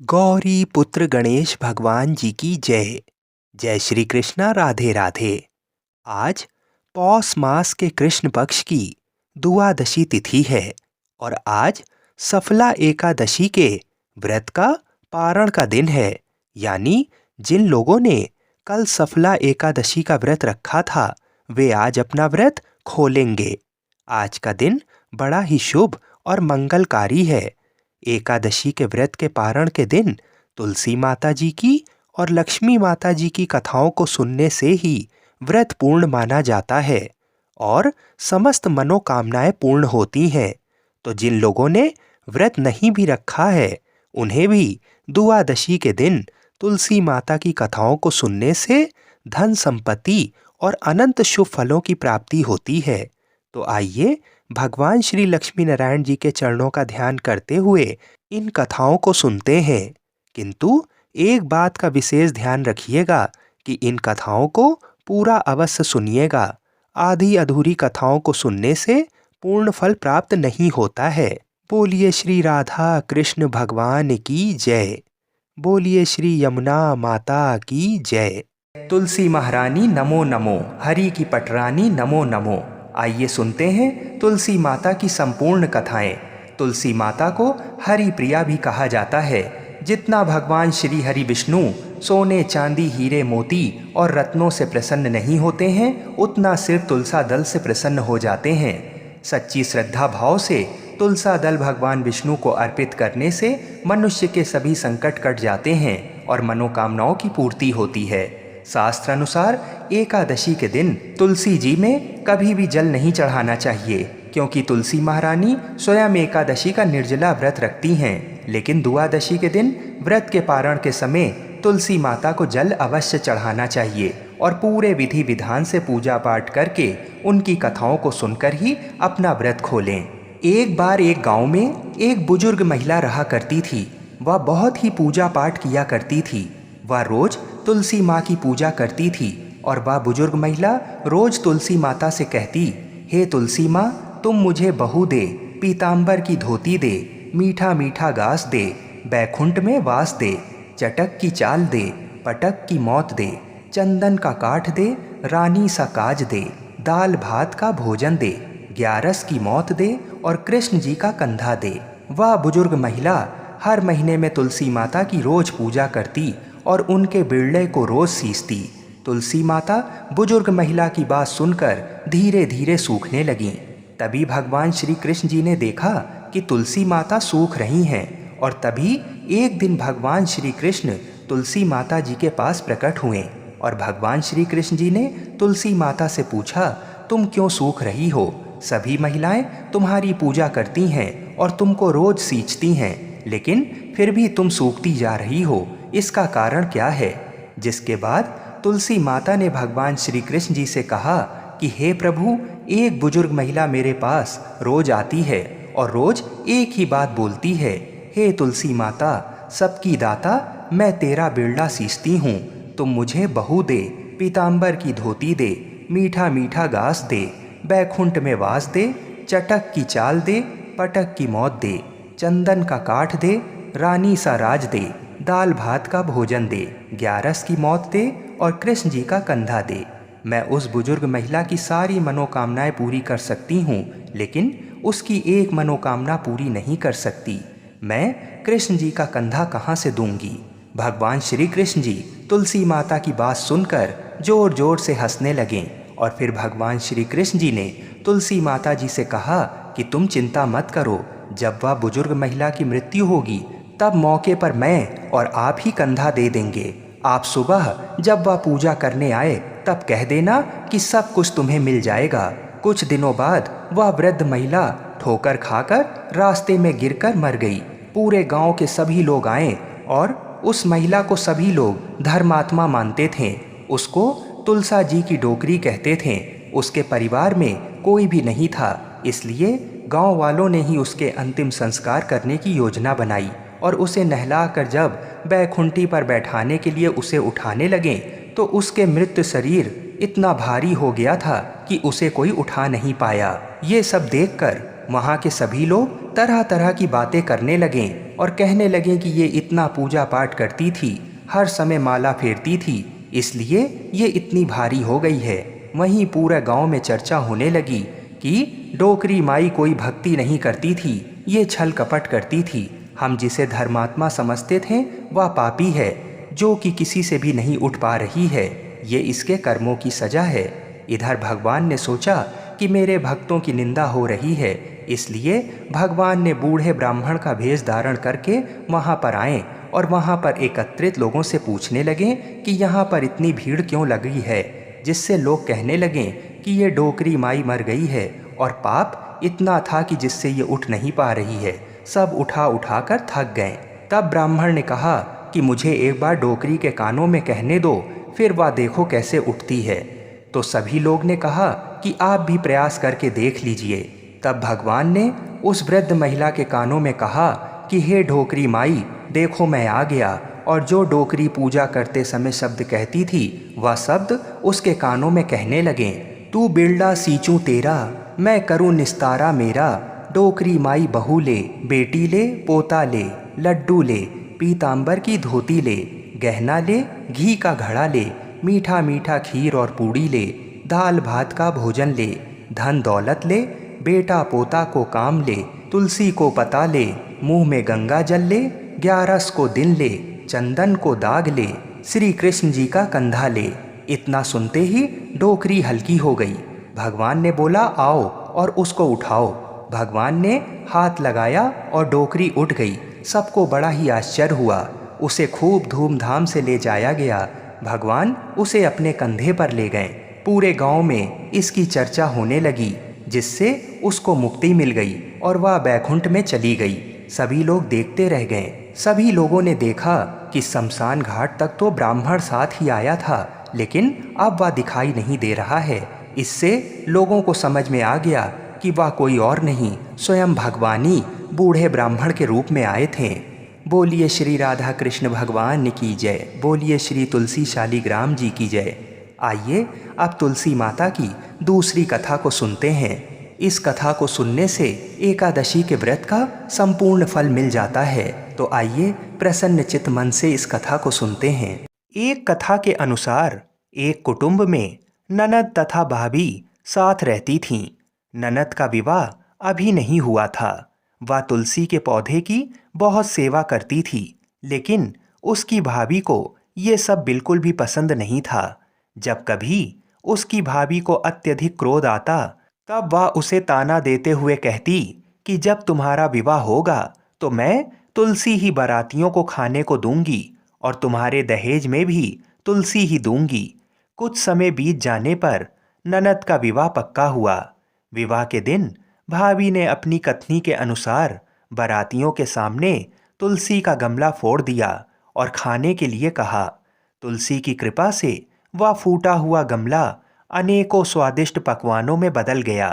गौरी पुत्र गणेश भगवान जी की जय। जय श्री कृष्णा, राधे राधे। आज पौष मास के कृष्ण पक्ष की द्वादशी तिथि है और आज सफला एकादशी के व्रत का पारण का दिन है। यानी जिन लोगों ने कल सफला एकादशी का व्रत रखा था वे आज अपना व्रत खोलेंगे। आज का दिन बड़ा ही शुभ और मंगलकारी है। एकादशी के व्रत के पारण के दिन तुलसी माता जी की और लक्ष्मी माता जी की कथाओं को सुनने से ही व्रत पूर्ण माना जाता है और समस्त मनोकामनाएं पूर्ण होती हैं। तो जिन लोगों ने व्रत नहीं भी रखा है उन्हें भी द्वादशी के दिन तुलसी माता की कथाओं को सुनने से धन संपत्ति और अनंत शुभ फलों की प्राप्ति होती है। तो आइए भगवान श्री लक्ष्मी नारायण जी के चरणों का ध्यान करते हुए इन कथाओं को सुनते हैं। किंतु एक बात का विशेष ध्यान रखिएगा कि इन कथाओं को पूरा अवश्य सुनिएगा। आधी अधूरी कथाओं को सुनने से पूर्ण फल प्राप्त नहीं होता है। बोलिए श्री राधा कृष्ण भगवान की जय। बोलिए श्री यमुना माता की जय। तुलसी महारानी नमो नमो, हरि की पटरानी नमो नमो। आइए सुनते हैं तुलसी माता की संपूर्ण कथाएं। तुलसी माता को हरि प्रिया भी कहा जाता है। जितना भगवान श्री हरि विष्णु सोने चांदी हीरे मोती और रत्नों से प्रसन्न नहीं होते हैं उतना सिर्फ तुलसा दल से प्रसन्न हो जाते हैं। सच्ची श्रद्धा भाव से तुलसा दल भगवान विष्णु को अर्पित करने से मनुष्य के सभी संकट कट जाते हैं और मनोकामनाओं की पूर्ति होती है। शास्त्र अनुसार एकादशी के दिन तुलसी जी में कभी भी जल नहीं चढ़ाना चाहिए, क्योंकि तुलसी महारानी स्वयं एकादशी का निर्जला व्रत रखती हैं। लेकिन द्वादशी के दिन व्रत के पारण के समय तुलसी माता को जल अवश्य चढ़ाना चाहिए और पूरे विधि विधान से पूजा पाठ करके उनकी कथाओं को सुनकर ही अपना व्रत खोलें। एक बार एक गांव में एक बुजुर्ग महिला रहा करती थी। वह बहुत ही पूजा पाठ किया करती थी। वह रोज तुलसी माँ की पूजा करती थी और वह बुजुर्ग महिला रोज तुलसी माता से कहती, हे तुलसी माँ, तुम मुझे बहू दे, पीताम्बर की धोती दे, मीठा मीठा घास दे, बैकुंठ में वास दे, चटक की चाल दे, पटक की मौत दे, चंदन का काठ दे, रानी सा काज दे, दाल भात का भोजन दे, ग्यारस की मौत दे और कृष्ण जी का कंधा दे। वह बुजुर्ग महिला हर महीने में तुलसी माता की रोज पूजा करती और उनके बिरले को रोज सींचती। तुलसी माता बुजुर्ग महिला की बात सुनकर धीरे धीरे सूखने लगीं। तभी भगवान श्री कृष्ण जी ने देखा कि तुलसी माता सूख रही हैं और तभी एक दिन भगवान श्री कृष्ण तुलसी माता जी के पास प्रकट हुए और भगवान श्री कृष्ण जी ने तुलसी माता से पूछा, तुम क्यों सूख रही हो? सभी महिलाएं तुम्हारी पूजा करती हैं और तुमको रोज सींचती हैं, लेकिन फिर भी तुम सूखती जा रही हो, इसका कारण क्या है? जिसके बाद तुलसी माता ने भगवान श्री कृष्ण जी से कहा कि हे प्रभु, एक बुजुर्ग महिला मेरे पास रोज आती है और रोज एक ही बात बोलती है, हे तुलसी माता, सबकी दाता, मैं तेरा बिरला सींचती हूँ, तुम मुझे बहू दे, पीताम्बर की धोती दे, मीठा मीठा घास दे, बैकुंठ में वास दे, चटक की चाल दे, पटक की मौत दे, चंदन का काठ दे, रानी सा राज दे, दाल भात का भोजन दे, ग्यारस की मौत दे और कृष्ण जी का कंधा दे। मैं उस बुजुर्ग महिला की सारी मनोकामनाएं पूरी कर सकती हूँ, लेकिन उसकी एक मनोकामना पूरी नहीं कर सकती। मैं कृष्ण जी का कंधा कहाँ से दूंगी? भगवान श्री कृष्ण जी तुलसी माता की बात सुनकर जोर जोर से हंसने लगे और फिर भगवान श्री कृष्ण जी ने तुलसी माता जी से कहा कि तुम चिंता मत करो, जब वह बुजुर्ग महिला की मृत्यु होगी तब मौके पर मैं और आप ही कंधा दे देंगे। आप सुबह जब वह पूजा करने आए तब कह देना कि सब कुछ तुम्हें मिल जाएगा। कुछ दिनों बाद वह वृद्ध महिला ठोकर खाकर रास्ते में गिरकर मर गई। पूरे गांव के सभी लोग आए और उस महिला को सभी लोग धर्मात्मा मानते थे। उसको तुलसा जी की डोकरी कहते थे। उसके परिवार में कोई भी नहीं था, इसलिए गांव वालों ने ही उसके अंतिम संस्कार करने की योजना बनाई और उसे नहलाकर जब बैकुंठी पर बैठाने के लिए उसे उठाने लगे तो उसके मृत शरीर इतना भारी हो गया था कि उसे कोई उठा नहीं पाया। ये सब देखकर वहाँ के सभी लोग तरह तरह की बातें करने लगे और कहने लगे कि ये इतना पूजा पाठ करती थी, हर समय माला फेरती थी, इसलिए ये इतनी भारी हो गई है। वहीं पूरे गांव में चर्चा होने लगी कि डोकरी माई कोई भक्ति नहीं करती थी, ये छल कपट करती थी। हम जिसे धर्मात्मा समझते थे वह पापी है, जो कि किसी से भी नहीं उठ पा रही है। ये इसके कर्मों की सजा है। इधर भगवान ने सोचा कि मेरे भक्तों की निंदा हो रही है, इसलिए भगवान ने बूढ़े ब्राह्मण का भेष धारण करके वहाँ पर आए और वहाँ पर एकत्रित लोगों से पूछने लगे कि यहाँ पर इतनी भीड़ क्यों लगी है, जिससे लोग कहने लगे कि ये डोकरी माई मर गई है और पाप इतना था कि जिससे ये उठ नहीं पा रही है। सब उठा उठा कर थक गए। तब ब्राह्मण ने कहा कि मुझे एक बार डोकरी के कानों में कहने दो, फिर वह देखो कैसे उठती है। तो सभी लोग ने कहा कि आप भी प्रयास करके देख लीजिए। तब भगवान ने उस वृद्ध महिला के कानों में कहा कि हे डोकरी माई, देखो मैं आ गया। और जो डोकरी पूजा करते समय शब्द कहती थी, वह शब्द उसके कानों में कहने लगे, तू बिरला सींचूं तेरा, मैं करूं निस्तारा मेरा। डोकरी माई बहू ले, बेटी ले, पोता ले, लड्डू ले, पीतांबर की धोती ले, गहना ले, घी का घड़ा ले, मीठा मीठा खीर और पूड़ी ले, दाल भात का भोजन ले, धन दौलत ले, बेटा पोता को काम ले, तुलसी को पता ले, मुंह में गंगा जल ले, 11 को दिन ले, चंदन को दाग ले, श्री कृष्ण जी का कंधा ले। इतना सुनते ही डोकरी हल्की हो गई। भगवान ने बोला, आओ और उसको उठाओ। भगवान ने हाथ लगाया और डोकरी उठ गई। सबको बड़ा ही आश्चर्य हुआ। उसे खूब धूमधाम से ले जाया गया। भगवान उसे अपने कंधे पर ले गए। पूरे गांव में इसकी चर्चा होने लगी, जिससे उसको मुक्ति मिल गई और वह बैकुंठ में चली गई। सभी लोग देखते रह गए। सभी लोगों ने देखा कि शमशान घाट तक तो ब्राह्मण साथ ही आया था, लेकिन अब वह दिखाई नहीं दे रहा है। इससे लोगों को समझ में आ गया कि वह कोई और नहीं, स्वयं भगवान ही बूढ़े ब्राह्मण के रूप में आए थे। बोलिए श्री राधा कृष्ण भगवान की जय। बोलिए श्री तुलसी शालिग्राम जी की जय। आइए अब तुलसी माता की दूसरी कथा को सुनते हैं। इस कथा को सुनने से एकादशी के व्रत का संपूर्ण फल मिल जाता है। तो आइए प्रसन्न चित्त मन से इस कथा को सुनते हैं। एक कथा के अनुसार एक कुटुंब में ननद तथा भाभी साथ रहती थीं। ननद का विवाह अभी नहीं हुआ था। वह तुलसी के पौधे की बहुत सेवा करती थी, लेकिन उसकी भाभी को ये सब बिल्कुल भी पसंद नहीं था। जब कभी उसकी भाभी को अत्यधिक क्रोध आता, तब वह उसे ताना देते हुए कहती कि जब तुम्हारा विवाह होगा तो मैं तुलसी ही बारातियों को खाने को दूंगी और तुम्हारे दहेज में भी तुलसी ही दूंगी। कुछ समय बीत जाने पर ननद का विवाह पक्का हुआ। विवाह के दिन भाभी ने अपनी कथनी के अनुसार बारातियों के सामने तुलसी का गमला फोड़ दिया और खाने के लिए कहा। तुलसी की कृपा से वह फूटा हुआ गमला अनेकों स्वादिष्ट पकवानों में बदल गया।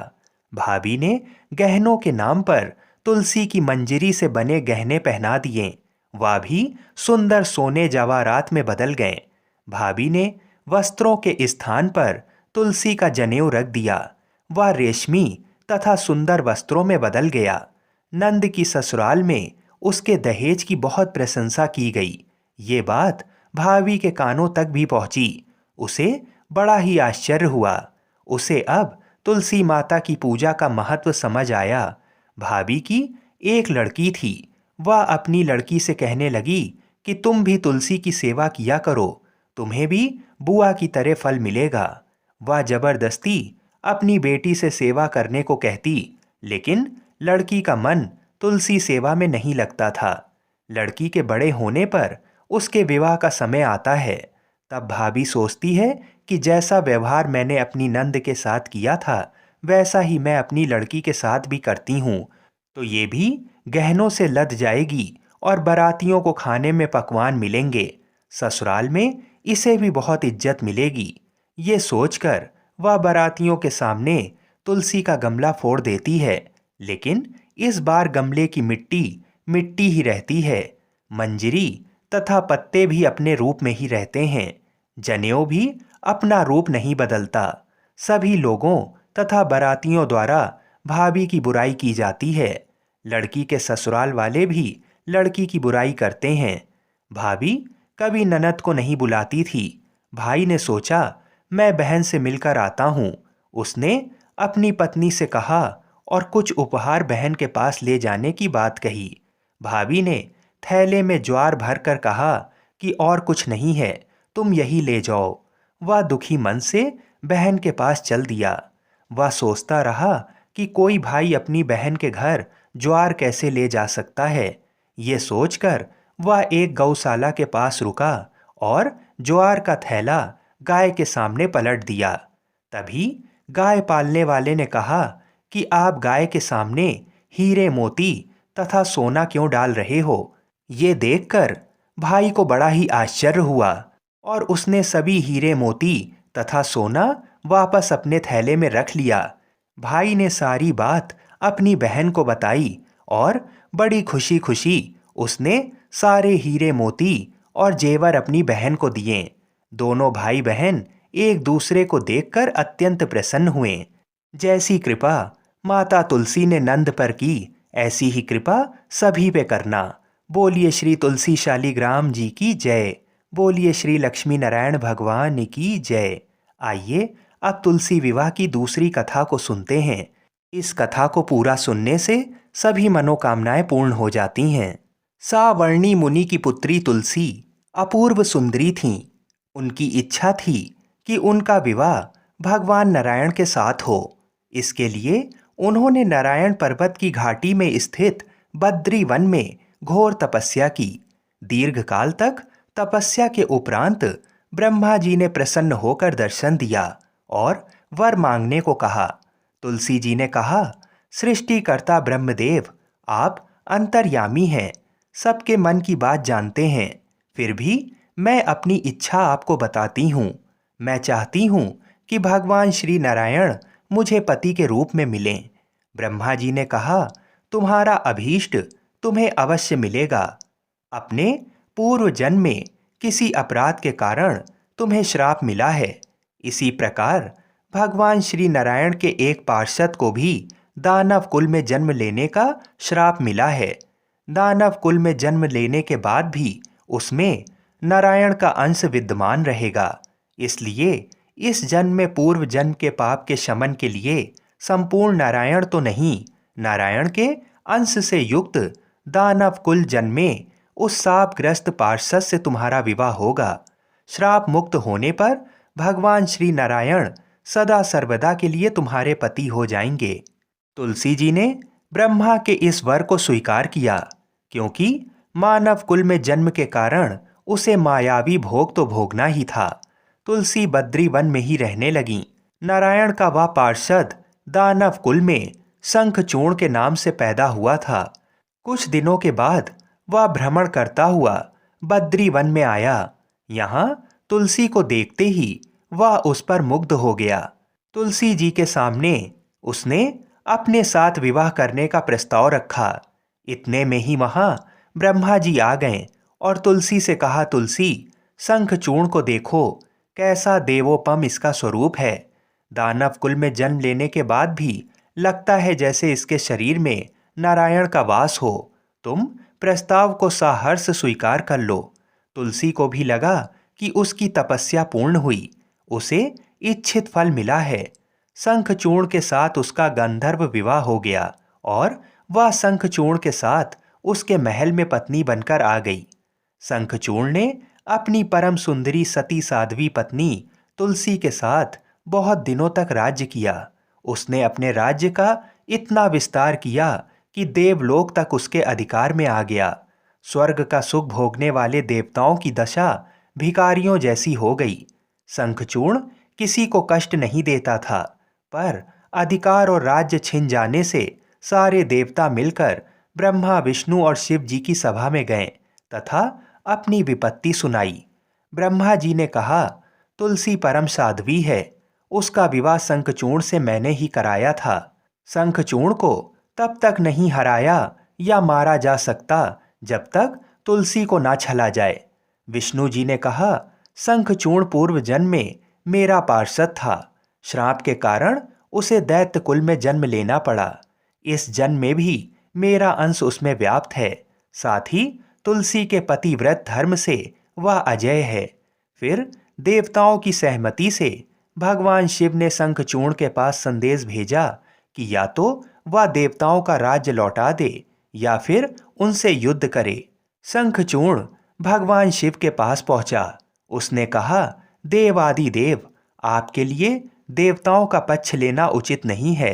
भाभी ने गहनों के नाम पर तुलसी की मंजरी से बने गहने पहना दिए। वह भी सुंदर सोने जवाहरात में बदल गए। भाभी ने वस्त्रों के स्थान पर तुलसी का जनेऊ रख दिया। वह रेशमी तथा सुंदर वस्त्रों में बदल गया। नंद की ससुराल में उसके दहेज की बहुत प्रशंसा की गई। ये बात भाभी के कानों तक भी पहुंची। उसे बड़ा ही आश्चर्य हुआ। उसे अब तुलसी माता की पूजा का महत्व समझ आया। भाभी की एक लड़की थी। वह अपनी लड़की से कहने लगी कि तुम भी तुलसी की सेवा किया करो, तुम्हें भी बुआ की तरह फल मिलेगा। वह जबरदस्ती अपनी बेटी से सेवा करने को कहती, लेकिन लड़की का मन तुलसी सेवा में नहीं लगता था। लड़की के बड़े होने पर उसके विवाह का समय आता है। तब भाभी सोचती है कि जैसा व्यवहार मैंने अपनी नंद के साथ किया था, वैसा ही मैं अपनी लड़की के साथ भी करती हूँ, तो ये भी गहनों से लद जाएगी और बारातियों को खाने में पकवान मिलेंगे। ससुराल में इसे भी बहुत इज्जत मिलेगी। ये सोचकर वह बारातियों के सामने तुलसी का गमला फोड़ देती है, लेकिन इस बार गमले की मिट्टी मिट्टी ही रहती है। मंजरी तथा पत्ते भी अपने रूप में ही रहते हैं। जनेऊ भी अपना रूप नहीं बदलता। सभी लोगों तथा बारातियों द्वारा भाभी की बुराई की जाती है। लड़की के ससुराल वाले भी लड़की की बुराई करते हैं। भाभी कभी ननद को नहीं बुलाती थी। भाई ने सोचा मैं बहन से मिलकर आता हूँ। उसने अपनी पत्नी से कहा और कुछ उपहार बहन के पास ले जाने की बात कही। भाभी ने थैले में ज्वार भर कर कहा कि और कुछ नहीं है, तुम यही ले जाओ। वह दुखी मन से बहन के पास चल दिया। वह सोचता रहा कि कोई भाई अपनी बहन के घर ज्वार कैसे ले जा सकता है। ये सोचकर वह एक गौशाला के पास रुका और ज्वार का थैला गाय के सामने पलट दिया। तभी गाय पालने वाले ने कहा कि आप गाय के सामने हीरे मोती तथा सोना क्यों डाल रहे हो। ये देखकर भाई को बड़ा ही आश्चर्य हुआ और उसने सभी हीरे मोती तथा सोना वापस अपने थैले में रख लिया। भाई ने सारी बात अपनी बहन को बताई और बड़ी खुशी खुशी उसने सारे हीरे मोती और जेवर अपनी बहन को दिए। दोनों भाई बहन एक दूसरे को देखकर अत्यंत प्रसन्न हुए। जैसी कृपा माता तुलसी ने नंद पर की, ऐसी ही कृपा सभी पे करना। बोलिए श्री तुलसी शालीग्राम जी की जय। बोलिए श्री लक्ष्मी नारायण भगवान की जय। आइए अब तुलसी विवाह की दूसरी कथा को सुनते हैं। इस कथा को पूरा सुनने से सभी मनोकामनाएं पूर्ण हो जाती हैं। सावर्णी मुनि की पुत्री तुलसी अपूर्व सुंदरी थीं। उनकी इच्छा थी कि उनका विवाह भगवान नारायण के साथ हो। इसके लिए उन्होंने नारायण पर्वत की घाटी में स्थित बद्री वन में घोर तपस्या की। दीर्घकाल तक तपस्या के उपरांत ब्रह्मा जी ने प्रसन्न होकर दर्शन दिया और वर मांगने को कहा। तुलसी जी ने कहा, सृष्टिकर्ता ब्रह्मदेव, आप अंतर्यामी हैं, सबके मन की बात जानते हैं। फिर भी मैं अपनी इच्छा आपको बताती हूँ। मैं चाहती हूँ कि भगवान श्री नारायण मुझे पति के रूप में मिलें। ब्रह्मा जी ने कहा, तुम्हारा अभीष्ट तुम्हें अवश्य मिलेगा। अपने पूर्व जन्म में किसी अपराध के कारण तुम्हें श्राप मिला है। इसी प्रकार भगवान श्री नारायण के एक पार्षद को भी दानव कुल में जन्म लेने का श्राप मिला है। दानव कुल में जन्म लेने के बाद भी उसमें नारायण का अंश विद्यमान रहेगा। इसलिए इस जन्म में पूर्व जन्म के पाप के शमन के लिए संपूर्ण नारायण तो नहीं, नारायण के अंश से युक्त दानव कुल जन्म में उस शापग्रस्त पार्षद से तुम्हारा विवाह होगा। श्राप मुक्त होने पर भगवान श्री नारायण सदा सर्वदा के लिए तुम्हारे पति हो जाएंगे। तुलसी जी ने ब्रह्मा के इस वर को स्वीकार किया, क्योंकि मानव कुल में जन्म के कारण उसे मायावी भोग तो भोगना ही था। तुलसी बद्री वन में ही रहने लगी। नारायण का वह पार्षद दानव कुल में शंखचूर्ण के नाम से पैदा हुआ था। कुछ दिनों के बाद वह भ्रमण करता हुआ बद्री वन में आया। यहाँ तुलसी को देखते ही वह उस पर मुग्ध हो गया। तुलसी जी के सामने उसने अपने साथ विवाह करने का प्रस्ताव रखा। इतने में ही वहां ब्रह्मा जी आ गए और तुलसी से कहा, तुलसी, शंखचूर्ण को देखो, कैसा देवोपम इसका स्वरूप है। दानव कुल में जन्म लेने के बाद भी लगता है जैसे इसके शरीर में नारायण का वास हो। तुम प्रस्ताव को साहर्ष स्वीकार कर लो। तुलसी को भी लगा कि उसकी तपस्या पूर्ण हुई, उसे इच्छित फल मिला है। शंखचूर्ण के साथ उसका गंधर्व विवाह हो गया और वह शंखचूर्ण के साथ उसके महल में पत्नी बनकर आ गई। शंखचूर्ण ने अपनी परम सुंदरी सती साध्वी पत्नी तुलसी के साथ बहुत दिनों तक राज्य किया। उसने अपने राज्य का इतना विस्तार किया कि देवलोक तक उसके अधिकार में आ गया। स्वर्ग का सुख भोगने वाले देवताओं की दशा भिखारियों जैसी हो गई। शंखचूर्ण किसी को कष्ट नहीं देता था, पर अधिकार और राज्य छिन जाने से सारे देवता मिलकर ब्रह्मा, विष्णु और शिव जी की सभा में गए तथा अपनी विपत्ति सुनाई। ब्रह्मा जी ने कहा, तुलसी परम साध्वी है, उसका विवाह शंखचूर्ण से मैंने ही कराया था। शंखचूर्ण को तब तक नहीं हराया या मारा जा सकता जब तक तुलसी को ना छला जाए। विष्णु जी ने कहा, शंखचूर्ण पूर्व जन्म में मेरा पार्षद था। श्राप के कारण उसे दैत्य कुल में जन्म लेना पड़ा। इस जन्म में भी मेरा अंश उसमें व्याप्त है। साथ ही तुलसी के पतिव्रत धर्म से वह अजय है। फिर देवताओं की सहमति से भगवान शिव ने शंखचूर्ण के पास संदेश भेजा कि या तो वह देवताओं का राज्य लौटा दे या फिर उनसे युद्ध करे। शंखचूर्ण भगवान शिव के पास पहुंचा। उसने कहा, देवादिदेव, आपके लिए देवताओं का पक्ष लेना उचित नहीं है।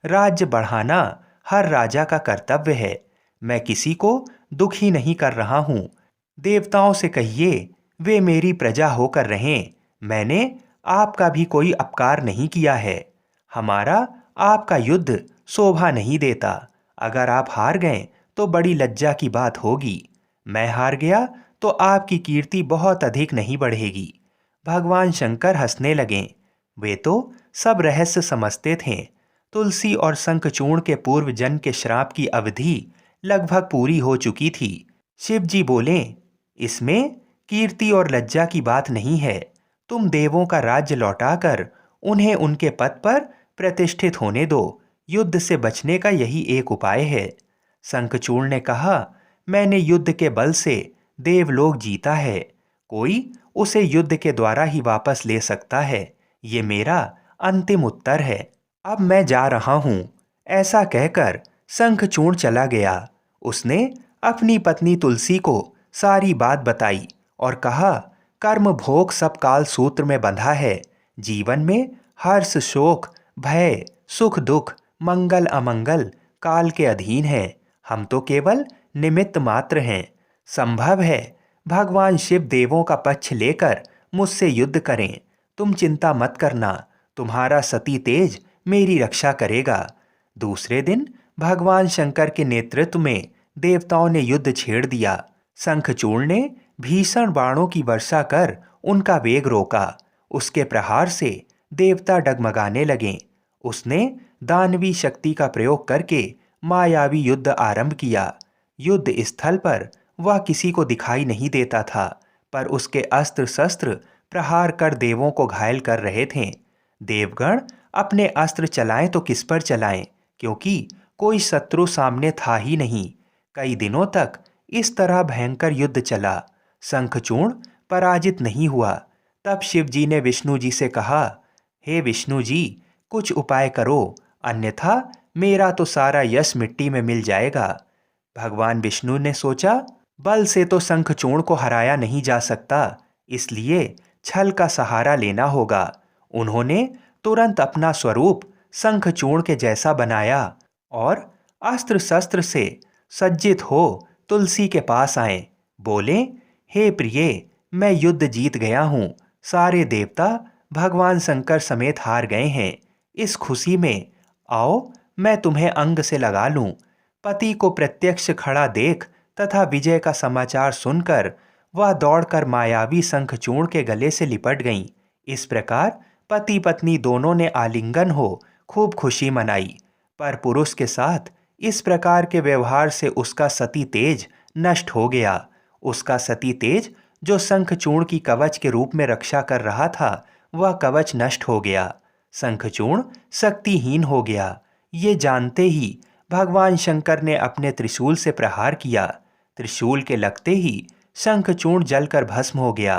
राज्य बढ़ाना हर राजा का कर्तव्य है। मैं किसी को दुखी नहीं कर रहा हूँ। देवताओं से कहिए वे मेरी प्रजा होकर रहें। मैंने आपका भी कोई अपकार नहीं किया है। हमारा आपका युद्ध शोभा नहीं देता। अगर आप हार गए तो बड़ी लज्जा की बात होगी। मैं हार गया तो आपकी कीर्ति बहुत अधिक नहीं बढ़ेगी। भगवान शंकर हंसने लगे। वे तो सब रहस्य समझते थे। तुलसी और शंखचूर्ण के पूर्व जन्म के श्राप की अवधि लगभग पूरी हो चुकी थी। शिव जी बोले, इसमें कीर्ति और लज्जा की बात नहीं है। तुम देवों का राज्य लौटाकर उन्हें उनके पद पर प्रतिष्ठित होने दो। युद्ध से बचने का यही एक उपाय है। शंखचूर्ण ने कहा, मैंने युद्ध के बल से देवलोक जीता है। कोई उसे युद्ध के द्वारा ही वापस ले सकता है। ये मेरा अंतिम उत्तर है। अब मैं जा रहा हूँ। ऐसा कहकर शंखचूर्ण चला गया। उसने अपनी पत्नी तुलसी को सारी बात बताई और कहा, कर्म भोग सब काल सूत्र में बंधा है। जीवन में हर्ष शोक भय सुख दुख मंगल अमंगल काल के अधीन है। हम तो केवल निमित्त मात्र हैं। संभव है भगवान शिव देवों का पक्ष लेकर मुझसे युद्ध करें। तुम चिंता मत करना। तुम्हारा सती तेज मेरी रक्षा करेगा। दूसरे दिन भगवान शंकर के नेतृत्व में देवताओं ने युद्ध छेड़ दिया। शंखचूर्ण ने भीषण बाणों की वर्षा कर उनका वेग रोका। उसके प्रहार से देवता डगमगाने लगे। उसने दानवी शक्ति का प्रयोग करके मायावी युद्ध आरंभ किया। युद्ध स्थल पर वह किसी को दिखाई नहीं देता था, पर उसके अस्त्र शस्त्र प्रहार कर देवों को घायल कर रहे थे। देवगण अपने अस्त्र चलाएं तो किस पर चलाएं, क्योंकि कोई शत्रु सामने था ही नहीं। कई दिनों तक इस तरह भयंकर युद्ध चला। शंखचूर्ण पराजित नहीं हुआ। तब शिव जी ने विष्णु जी से कहा, हे विष्णु जी, कुछ उपाय करो, अन्यथा मेरा तो सारा यश मिट्टी में मिल जाएगा। भगवान विष्णु ने सोचा, बल से तो शंखचूर्ण को हराया नहीं जा सकता, इसलिए छल का सहारा लेना होगा। उन्होंने तुरंत अपना स्वरूप शंखचूर्ण के जैसा बनाया और अस्त्र शस्त्र से सज्जित हो तुलसी के पास आए। बोले, हे प्रिय, मैं युद्ध जीत गया हूँ। सारे देवता भगवान शंकर समेत हार गए हैं। इस खुशी में आओ मैं तुम्हें अंग से लगा लूं। पति को प्रत्यक्ष खड़ा देख तथा विजय का समाचार सुनकर वह दौड़कर मायावी शंखचूर्ण के गले से लिपट गईं। इस प्रकार पति पत्नी दोनों ने आलिंगन हो खूब खुशी मनाई। पर पुरुष के साथ इस प्रकार के व्यवहार से उसका सती तेज नष्ट हो गया। उसका सती तेज जो शंखचूर्ण की कवच के रूप में रक्षा कर रहा था, वह कवच नष्ट हो गया। शंखचूर्ण शक्तिहीन हो गया। ये जानते ही भगवान शंकर ने अपने त्रिशूल से प्रहार किया। त्रिशूल के लगते ही शंखचूर्ण जलकर भस्म हो गया।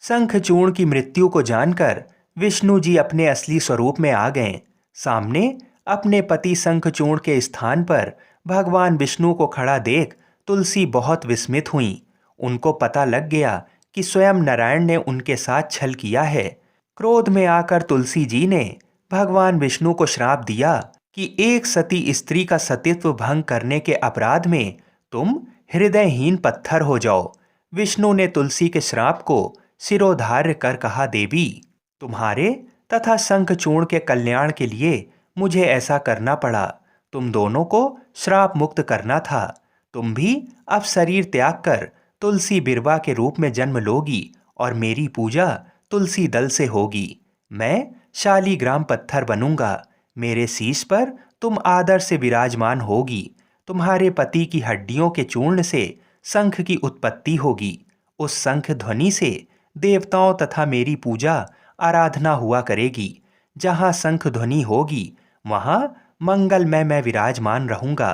शंखचूर्ण की मृत्यु को जानकर विष्णु जी अपने असली स्वरूप में आ गए। सामने अपने पति शंखचूर्ण के स्थान पर भगवान विष्णु को खड़ा देख तुलसी बहुत विस्मित हुई। उनको पता लग गया कि स्वयं नारायण ने उनके साथ छल किया है। क्रोध में आकर तुलसी जी ने भगवान विष्णु को श्राप दिया कि एक सती स्त्री का सतीत्व भंग करने के अपराध में तुम हृदयहीन पत्थर हो जाओ। विष्णु ने तुलसी के श्राप को शिरोधार्य कर कहा, देवी, तुम्हारे तथा शंखचूर्ण के कल्याण के लिए मुझे ऐसा करना पड़ा। तुम दोनों को श्राप मुक्त करना था। तुम भी अब शरीर त्याग कर तुलसी बिरवा के रूप में जन्म लोगी और मेरी पूजा तुलसी दल से होगी। मैं शालीग्राम पत्थर बनूंगा। मेरे शीश पर तुम आदर से विराजमान होगी। तुम्हारे पति की हड्डियों के चूर्ण से शंख की उत्पत्ति होगी। उस शंख ध्वनि से देवताओं तथा मेरी पूजा आराधना हुआ करेगी। जहाँ शंख ध्वनि होगी वहाँ मंगल में मैं विराजमान रहूंगा।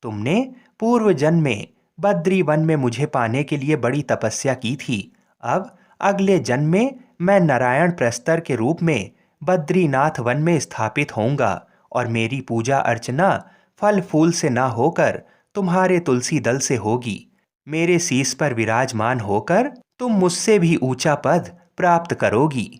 तुमने पूर्व जन्म में बद्री वन में मुझे पाने के लिए बड़ी तपस्या की थी। अब अगले जन्म में मैं नारायण प्रस्तर के रूप में बद्रीनाथ वन में स्थापित होऊंगा और मेरी पूजा अर्चना फल फूल से ना होकर तुम्हारे तुलसी दल से होगी। मेरे शीश पर विराजमान होकर तुम मुझसे भी ऊंचा पद प्राप्त करोगी।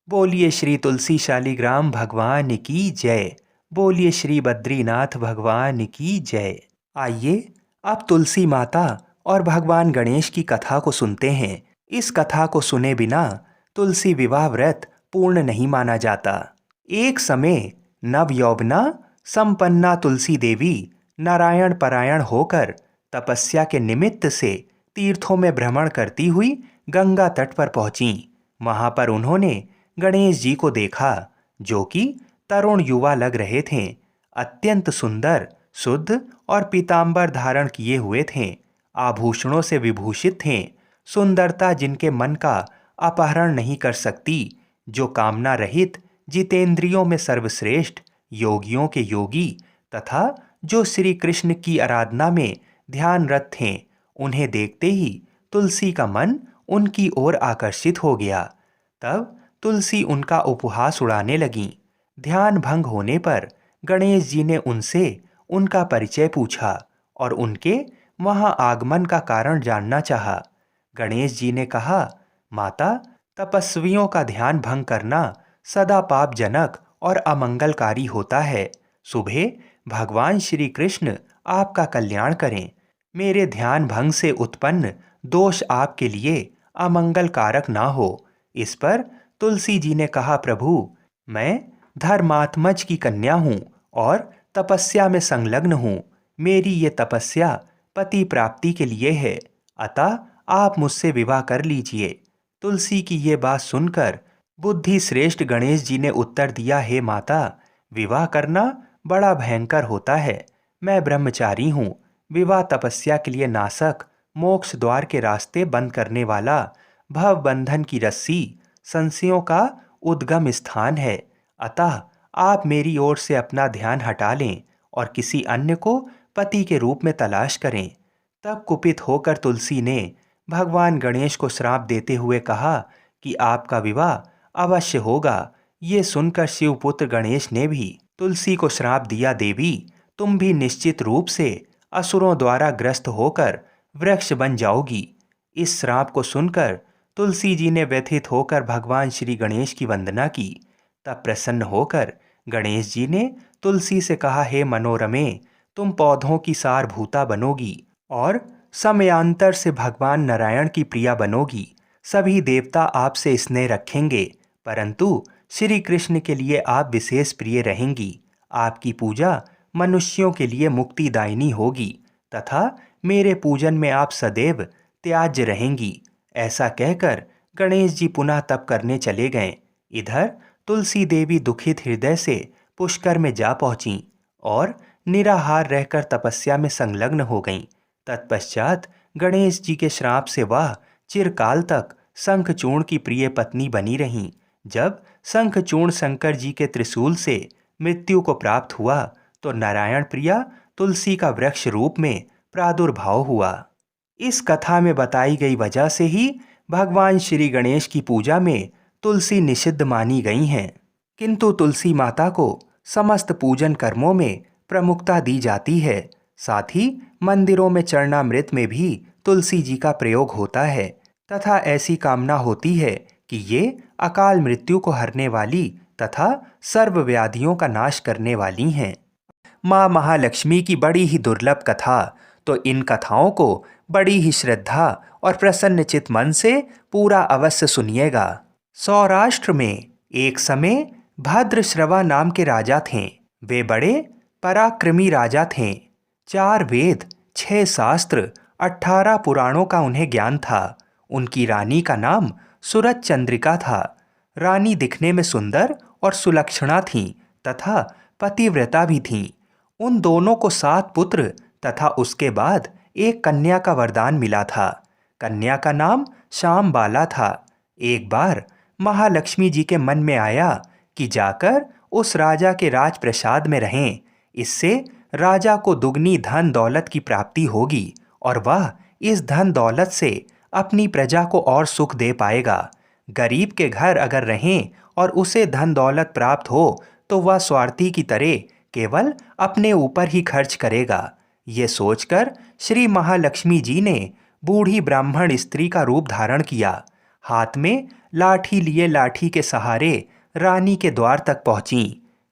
बोलिए श्री तुलसी शालिग्राम भगवान की जय। बोलिए श्री बद्रीनाथ भगवान की जय। आइए अब तुलसी माता और भगवान गणेश की कथा को सुनते हैं। इस कथा को सुने बिना तुलसी विवाह व्रत पूर्ण नहीं माना जाता। एक समय नव यौवना संपन्ना तुलसी देवी नारायण परायण होकर तपस्या के निमित्त से तीर्थों में भ्रमण करती हुई गंगा तट पर पहुंची। वहां पर उन्होंने गणेश जी को देखा, जो कि तरुण युवा लग रहे थे। अत्यंत सुंदर, शुद्ध और पीतांबर धारण किए हुए थे। आभूषणों से विभूषित थे। सुंदरता जिनके मन का अपहरण नहीं कर सकती, जो कामना रहित, जितेंद्रियों में सर्वश्रेष्ठ, योगियों के योगी तथा जो श्री कृष्ण की आराधना में ध्यानरत थे। उन्हें देखते ही तुलसी का मन उनकी ओर आकर्षित हो गया। तब तुलसी उनका उपहास उड़ाने लगीं। ध्यान भंग होने पर गणेश जी ने उनसे उनका परिचय पूछा और उनके वहां आगमन का कारण जानना चाहा। गणेश जी ने कहा, माता, तपस्वियों का ध्यान भंग करना सदा पापजनक और अमंगलकारी होता है। सुबह भगवान श्री कृष्ण आपका कल्याण करें। मेरे ध्यान भंग से उत्पन्न दोष आपके लिए अमंगल कारक ना हो। इस पर तुलसी जी ने कहा, प्रभु, मैं धर्मात्मज की कन्या हूँ और तपस्या में संलग्न हूँ। मेरी ये तपस्या पति प्राप्ति के लिए है, अतः आप मुझसे विवाह कर लीजिए। तुलसी की ये बात सुनकर बुद्धि श्रेष्ठ गणेश जी ने उत्तर दिया, हे माता, विवाह करना बड़ा भयंकर होता है। मैं ब्रह्मचारी हूँ। विवाह तपस्या के लिए नासक, मोक्ष द्वार के रास्ते बंद करने वाला, भव बंधन की रस्सी, संशयों का उद्गम स्थान है। अतः आप मेरी ओर से अपना ध्यान हटा लें और किसी अन्य को पति के रूप में तलाश करें। तब कुपित होकर तुलसी ने भगवान गणेश को श्राप देते हुए कहा कि आपका विवाह अवश्य होगा। ये सुनकर शिवपुत्र गणेश ने भी तुलसी को श्राप दिया, देवी, तुम भी निश्चित रूप से असुरों द्वारा ग्रस्त होकर वृक्ष बन जाओगी। इस श्राप को सुनकर तुलसी जी ने व्यथित होकर भगवान श्री गणेश की वंदना की। तब प्रसन्न होकर गणेश जी ने तुलसी से कहा, हे मनोरमे, तुम पौधों की सारभूता बनोगी और समयांतर से भगवान नारायण की प्रिया बनोगी। सभी देवता आपसे स्नेह रखेंगे, परंतु श्री कृष्ण के लिए आप विशेष प्रिय रहेंगी। आपकी पूजा मनुष्यों के लिए मुक्तिदायिनी होगी तथा मेरे पूजन में आप सदैव त्याज्य रहेंगी। ऐसा कहकर गणेश जी पुनः तप करने चले गए। इधर तुलसी देवी दुखित हृदय से पुष्कर में जा पहुंची और निराहार रहकर तपस्या में संलग्न हो गईं। तत्पश्चात गणेश जी के श्राप से वह चिरकाल तक शंखचूर्ण की प्रिय पत्नी बनी रहीं। जब शंखचूर्ण शंकर जी के त्रिशूल से मृत्यु को प्राप्त हुआ तो नारायण प्रिया तुलसी का वृक्ष रूप में प्रादुर्भाव हुआ। इस कथा में बताई गई वजह से ही भगवान श्री गणेश की पूजा में तुलसी निषिद्ध मानी गई हैं, किंतु तुलसी माता को समस्त पूजन कर्मों में प्रमुखता दी जाती है। साथ ही मंदिरों में चरणामृत में भी तुलसी जी का प्रयोग होता है तथा ऐसी कामना होती है कि ये अकाल मृत्यु को हरने वाली तथा सर्व व्याधियों का नाश करने वाली हैं। माँ महालक्ष्मी की बड़ी ही दुर्लभ कथा, तो इन कथाओं को बड़ी ही श्रद्धा और प्रसन्नचित मन से पूरा अवश्य सुनिएगा। सौराष्ट्र में एक समय भद्रश्रवा नाम के राजा थे। वे बड़े पराक्रमी राजा थे। 4 वेद, 6 शास्त्र, 18 पुराणों का उन्हें ज्ञान था। उनकी रानी का नाम सूरज चंद्रिका था। रानी दिखने में सुंदर और सुलक्षणा थीं तथा पतिव्रता भी थीं। उन दोनों को 7 पुत्र तथा उसके बाद एक कन्या का वरदान मिला था। कन्या का नाम श्यामबाला था। एक बार महालक्ष्मी जी के मन में आया कि जाकर उस राजा के राजप्रसाद में रहें। इससे राजा को दुगनी धन दौलत की प्राप्ति होगी और वह इस धन दौलत से अपनी प्रजा को और सुख दे पाएगा। गरीब के घर अगर रहें और उसे धन दौलत प्राप्त हो तो वह स्वार्थी की तरह केवल अपने ऊपर ही खर्च करेगा। ये सोचकर श्री महालक्ष्मी जी ने बूढ़ी ब्राह्मण स्त्री का रूप धारण किया। हाथ में लाठी लिए लाठी के सहारे रानी के द्वार तक पहुंची।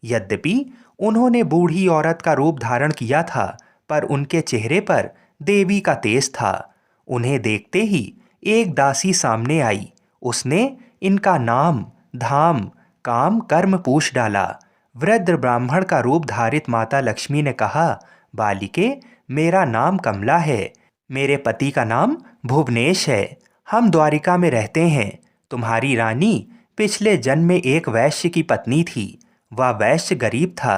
यद्यपि उन्होंने बूढ़ी औरत का रूप धारण किया था, पर उनके चेहरे पर देवी का तेज था। उन्हें देखते ही एक दासी सामने आई। उसने इनका नाम, धाम, काम, कर्म पूछ डाला। वृद्ध ब्राह्मण का रूप धारित माता लक्ष्मी ने कहा, बालिके, मेरा नाम कमला है। मेरे पति का नाम भुवनेश है। हम द्वारिका में रहते हैं। तुम्हारी रानी पिछले जन्म में एक वैश्य की पत्नी थी। वह वैश्य गरीब था।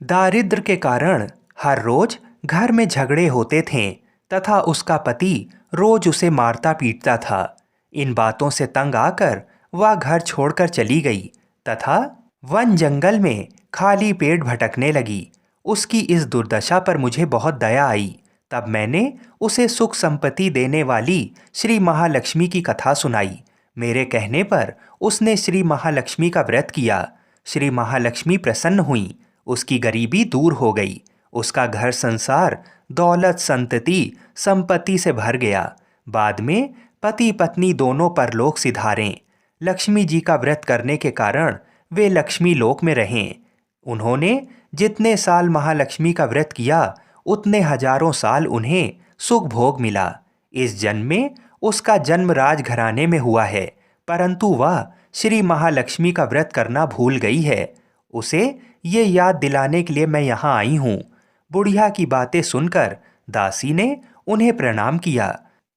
दारिद्र के कारण हर रोज घर में झगड़े होते थे तथा उसका पति रोज उसे मारता पीटता था। इन बातों से तंग आकर वह घर छोड़कर चली गई तथा वन जंगल में खाली पेट भटकने लगी। उसकी इस दुर्दशा पर मुझे बहुत दया आई। तब मैंने उसे सुख संपत्ति देने वाली श्री महालक्ष्मी की कथा सुनाई। मेरे कहने पर उसने श्री महालक्ष्मी का व्रत किया। श्री महालक्ष्मी प्रसन्न हुई। उसकी गरीबी दूर हो गई। उसका घर संसार दौलत, संतति, संपत्ति से भर गया। बाद में पति पत्नी दोनों परलोक सिधारे। लक्ष्मी जी का व्रत करने के कारण वे लक्ष्मी लोक में रहें। उन्होंने जितने साल महालक्ष्मी का व्रत किया उतने हजारों साल उन्हें सुख भोग मिला। इस जन्म में उसका जन्म राजघराने में हुआ है, परंतु वह श्री महालक्ष्मी का व्रत करना भूल गई है। उसे ये याद दिलाने के लिए मैं यहाँ आई हूँ। बुढ़िया की बातें सुनकर दासी ने उन्हें प्रणाम किया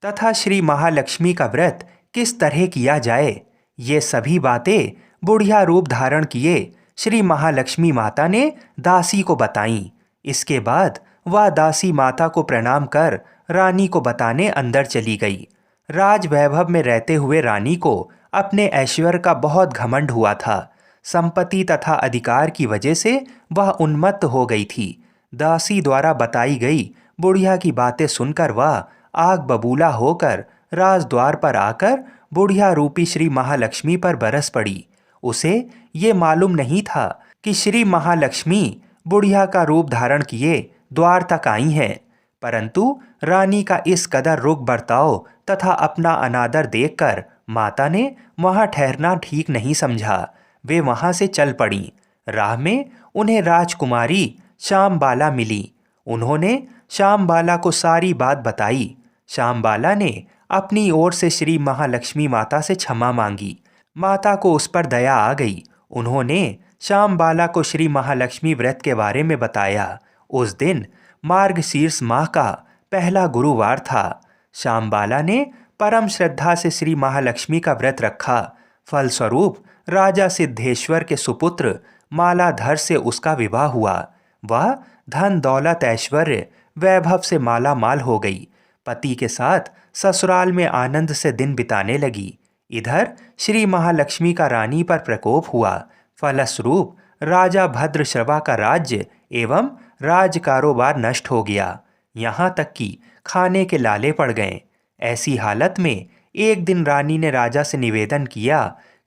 तथा श्री महालक्ष्मी का व्रत किस तरह किया जाए, ये सभी बातें बुढ़िया रूप धारण किए श्री महालक्ष्मी माता ने दासी को बताईं। इसके बाद वह दासी माता को प्रणाम कर रानी को बताने अंदर चली गई। राज वैभव में रहते हुए रानी को अपने ऐश्वर्य का बहुत घमंड हुआ था। संपत्ति तथा अधिकार की वजह से वह उन्मत्त हो गई थी। दासी द्वारा बताई गई बुढ़िया की बातें सुनकर वह आग बबूला होकर राजद्वार पर आकर बुढ़िया रूपी श्री महालक्ष्मी पर बरस पड़ी। उसे ये मालूम नहीं था कि श्री महालक्ष्मी बुढ़िया का रूप धारण किए द्वार तक आई हैं, परंतु रानी का इस कदर रुख बर्ताव तथा अपना अनादर देखकर माता ने वहां ठहरना ठीक नहीं समझा। वे वहां से चल पड़ीं। राह में उन्हें राजकुमारी श्यामबाला मिली। उन्होंने श्यामबाला को सारी बात बताई। श्यामबाला ने अपनी ओर से श्री महालक्ष्मी माता से क्षमा मांगी। माता को उस पर दया आ गई। उन्होंने श्यामबाला को श्री महालक्ष्मी व्रत के बारे में बताया। उस दिन मार्गशीर्ष माह का पहला गुरुवार था। श्यामबाला ने परम श्रद्धा से श्री महालक्ष्मी का व्रत रखा। फलस्वरूप राजा सिद्धेश्वर के सुपुत्र मालाधर से उसका विवाह हुआ। वह धन दौलत ऐश्वर्य वैभव से माला माल हो गई। पति के साथ ससुराल में आनंद से दिन बिताने लगी। इधर श्री महालक्ष्मी का रानी पर प्रकोप हुआ। फलस्वरूप राजा भद्रश्रवा का राज्य एवं राज कारोबार नष्ट हो गया। यहाँ तक कि खाने के लाले पड़ गए। ऐसी हालत में एक दिन रानी ने राजा से निवेदन किया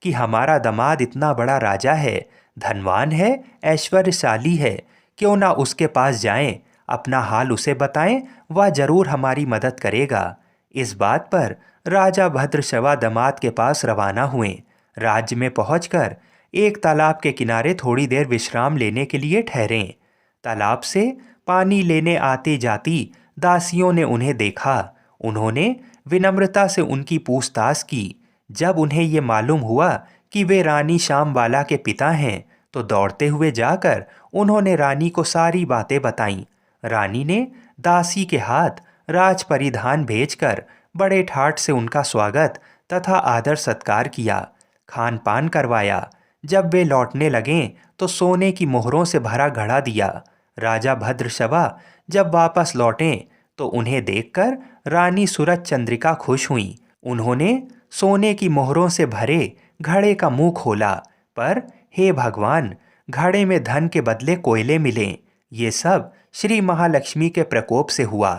कि हमारा दामाद इतना बड़ा राजा है, धनवान है, ऐश्वर्यशाली है, क्यों ना उसके पास जाएं, अपना हाल उसे बताएं, वह जरूर हमारी मदद करेगा। इस बात पर राजा भद्रश्रवा दामाद के पास रवाना हुए। राज्य में पहुंचकर एक तालाब के किनारे थोड़ी देर विश्राम लेने के लिए ठहरे। तालाब से पानी लेने आती जाती दासियों ने उन्हें देखा। उन्होंने विनम्रता से उनकी पूछताछ की। जब उन्हें ये मालूम हुआ कि वे रानी श्यामबाला के पिता हैं, तो दौड़ते हुए जाकर उन्होंने रानी को सारी बातें बताईं। रानी ने दासी के हाथ राज परिधान भेजकर बड़े ठाठ से उनका स्वागत तथा आदर सत्कार किया, खान पान करवाया। जब वे लौटने लगें तो सोने की मोहरों से भरा घड़ा दिया। राजा भद्रश्रवा जब वापस लौटे तो उन्हें देखकर रानी सूरज चंद्रिका खुश हुई। उन्होंने सोने की मोहरों से भरे घड़े का मुंह खोला, पर हे भगवान, घड़े में धन के बदले कोयले मिले। ये सब श्री महालक्ष्मी के प्रकोप से हुआ।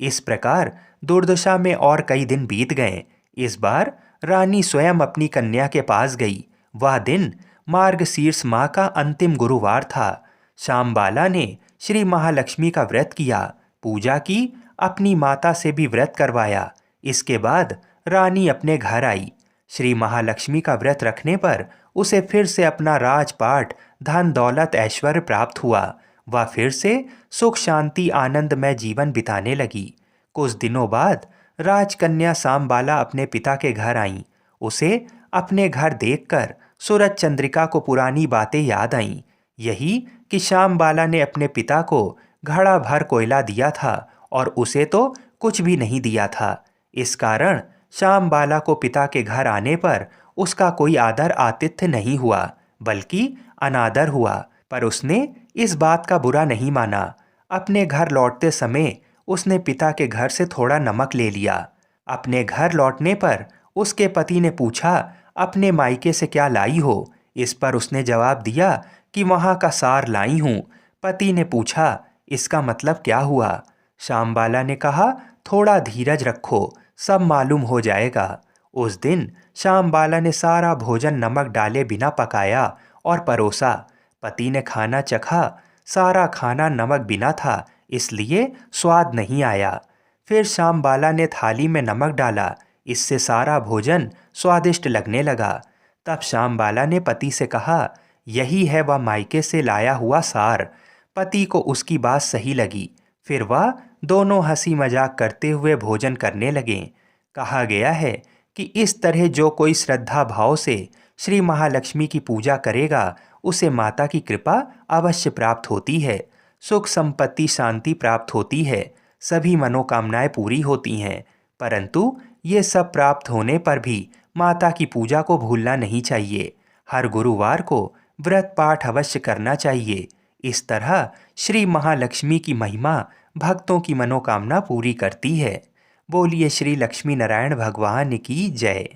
इस प्रकार दुर्दशा में और कई दिन बीत गए। इस बार रानी स्वयं अपनी कन्या के पास गई। वह दिन मार्गशीर्ष माह का अंतिम गुरुवार था। श्यामबाला ने श्री महालक्ष्मी का व्रत किया, पूजा की, अपनी माता से भी व्रत करवाया। इसके बाद रानी अपने घर आई। श्री महालक्ष्मी का व्रत रखने पर उसे फिर से अपना राजपाट, धन दौलत, ऐश्वर्य प्राप्त हुआ। वह फिर से सुख शांति आनंदमय जीवन बिताने लगी। कुछ दिनों बाद राजकन्या श्यामबाला अपने पिता के घर आईं। उसे अपने घर देखकर सूरज चंद्रिका को पुरानी बातें याद आईं। यही कि श्यामबाला ने अपने पिता को घड़ा भर कोयला दिया था और उसे तो कुछ भी नहीं दिया था। इस कारण श्यामबाला को पिता के घर आने पर उसका कोई आदर आतिथ्य नहीं हुआ, बल्कि अनादर हुआ। पर उसने इस बात का बुरा नहीं माना। अपने घर लौटते समय उसने पिता के घर से थोड़ा नमक ले लिया। अपने घर लौटने पर उसके पति ने पूछा, अपने मायके से क्या लाई हो? इस पर उसने जवाब दिया कि वहाँ का सार लाई हूँ। पति ने पूछा, इसका मतलब क्या हुआ? श्यामबाला ने कहा, थोड़ा धीरज रखो, सब मालूम हो जाएगा। उस दिन श्यामबाला ने सारा भोजन नमक डाले बिना पकाया और परोसा। पति ने खाना चखा। सारा खाना नमक बिना था, इसलिए स्वाद नहीं आया। फिर श्यामबाला ने थाली में नमक डाला। इससे सारा भोजन स्वादिष्ट लगने लगा। तब श्यामबाला ने पति से कहा, यही है वह मायके से लाया हुआ सार। पति को उसकी बात सही लगी। फिर वह दोनों हंसी मजाक करते हुए भोजन करने लगे। कहा गया है कि इस तरह जो कोई श्रद्धा भाव से श्री महालक्ष्मी की पूजा करेगा, उसे माता की कृपा अवश्य प्राप्त होती है। सुख संपत्ति शांति प्राप्त होती है। सभी मनोकामनाएं पूरी होती हैं। परंतु ये सब प्राप्त होने पर भी माता की पूजा को भूलना नहीं चाहिए। हर गुरुवार को व्रत पाठ अवश्य करना चाहिए। इस तरह श्री महालक्ष्मी की महिमा भक्तों की मनोकामना पूरी करती है। बोलिए श्री लक्ष्मी नारायण भगवान की जय।